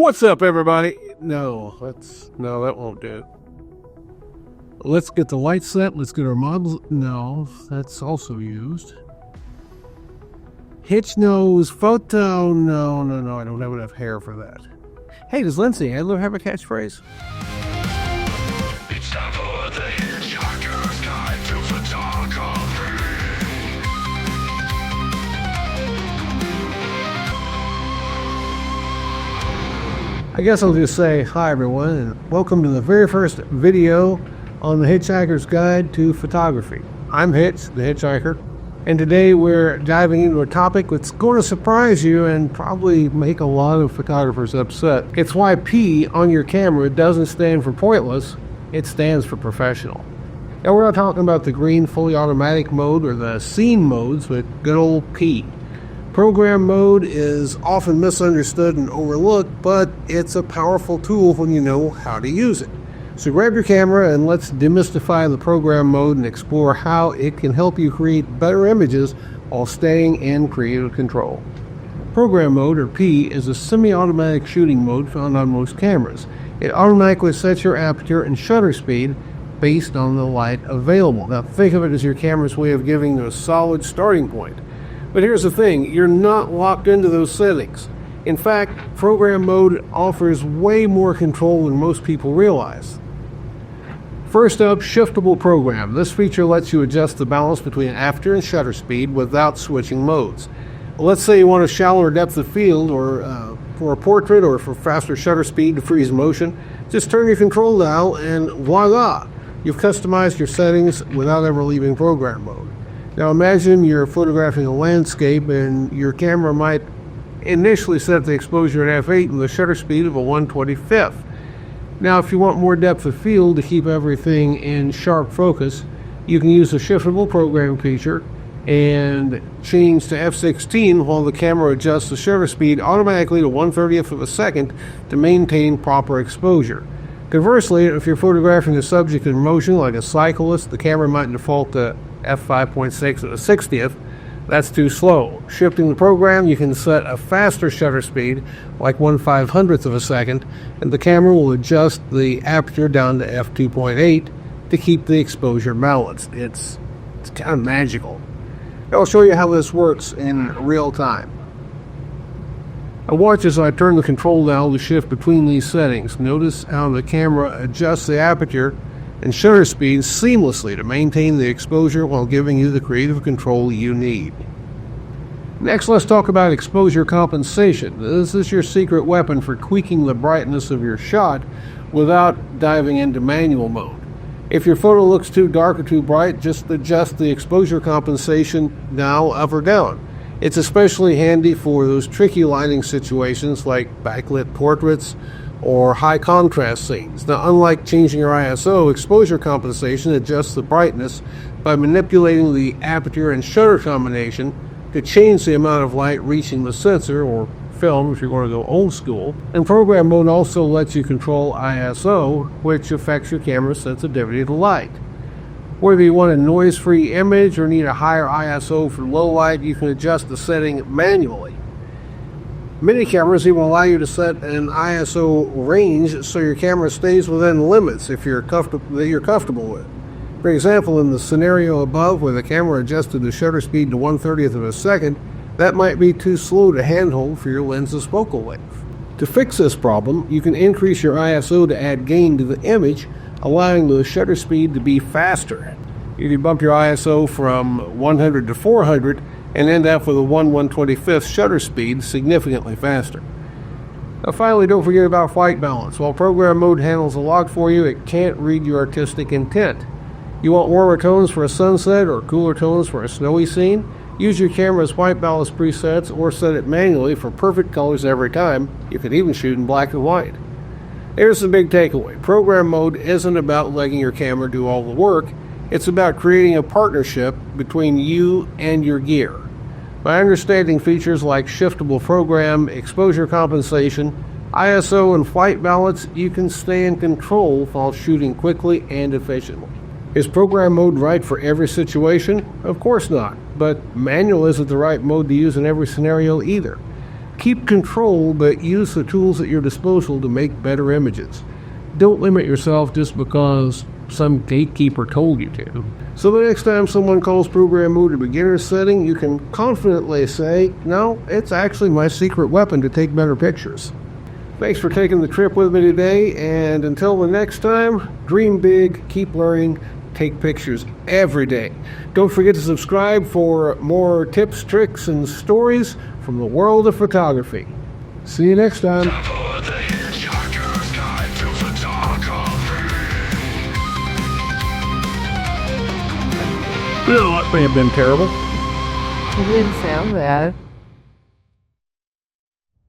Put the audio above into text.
What's up, everybody? No, that won't do. Let's get the light set. Let's get our models. No, that's also used. Hitch nose photo. No, I don't have enough hair for that. Hey, does Lindsay Adler have a catchphrase? It's time for the HitchHiker's Guide to Photography. I guess I'll just say hi, everyone, and welcome to the very first video on the HitchHiker's Guide to Photography. I'm Hitch, the Hitchhiker, and today we're diving into a topic that's going to surprise you and probably make a lot of photographers upset. It's why P on your camera doesn't stand for pointless, it stands for professional. Now, we're not talking about the green fully automatic mode or the scene modes, but good old P. Program mode is often misunderstood and overlooked, but it's a powerful tool when you know how to use it. So grab your camera and let's demystify the program mode and explore how it can help you create better images while staying in creative control. Program mode, or P, is a semi-automatic shooting mode found on most cameras. It automatically sets your aperture and shutter speed based on the light available. Now think of it as your camera's way of giving you a solid starting point. But here's the thing, you're not locked into those settings. In fact, program mode offers way more control than most people realize. First up, shiftable program. This feature lets you adjust the balance between aperture and shutter speed without switching modes. Let's say you want a shallower depth of field, or for a portrait, or for faster shutter speed to freeze motion. Just turn your control dial and voila! You've customized your settings without ever leaving program mode. Now imagine you're photographing a landscape and your camera might initially set the exposure at f8 with a shutter speed of a 1/25th. Now if you want more depth of field to keep everything in sharp focus, you can use the shiftable program feature and change to f16 while the camera adjusts the shutter speed automatically to 1/30th of a second to maintain proper exposure. Conversely, if you're photographing a subject in motion like a cyclist, the camera might default to f5.6 at a 60th. That's too slow. Shifting the program, you can set a faster shutter speed, like 1/500th of a second, and the camera will adjust the aperture down to f2.8 to keep the exposure balanced. It's kind of magical. I'll show you how this works in real time. Now watch as I turn the control dial to shift between these settings. Notice how the camera adjusts the aperture and shutter speed seamlessly to maintain the exposure while giving you the creative control you need. Next, let's talk about exposure compensation. This is your secret weapon for tweaking the brightness of your shot without diving into manual mode. If your photo looks too dark or too bright, just adjust the exposure compensation dial up or down. It's especially handy for those tricky lighting situations like backlit portraits or high contrast scenes. Now, unlike changing your ISO, exposure compensation adjusts the brightness by manipulating the aperture and shutter combination to change the amount of light reaching the sensor or film if you're going to go old school. And program mode also lets you control ISO, which affects your camera's sensitivity to light. Whether you want a noise-free image or need a higher ISO for low light, you can adjust the setting manually. Many cameras even allow you to set an ISO range so your camera stays within limits that you're comfortable with. For example, in the scenario above where the camera adjusted the shutter speed to 1/30th of a second, that might be too slow to handhold for your lens's focal length. To fix this problem, you can increase your ISO to add gain to the image, allowing the shutter speed to be faster. If you bump your ISO from 100 to 400, and end up with a 1/125th shutter speed significantly faster. Now finally, don't forget about white balance. While program mode handles a lot for you, it can't read your artistic intent. You want warmer tones for a sunset or cooler tones for a snowy scene? Use your camera's white balance presets or set it manually for perfect colors every time. You can even shoot in black and white. Here's the big takeaway. Program mode isn't about letting your camera do all the work. It's about creating a partnership between you and your gear. By understanding features like shiftable program, exposure compensation, ISO, and white balance, you can stay in control while shooting quickly and efficiently. Is program mode right for every situation? Of course not, but manual isn't the right mode to use in every scenario either. Keep control, but use the tools at your disposal to make better images. Don't limit yourself just because some gatekeeper told you to. So the next time someone calls program mode a beginner setting, you can confidently say, no, it's actually my secret weapon to take better pictures. Thanks for taking the trip with me today, and until the next time, dream big, keep learning, take pictures every day. Don't forget to subscribe for more tips, tricks, and stories from the world of photography. See you next time. For the Hitchhiker's Guide to Photography. That may have been terrible. It didn't sound bad.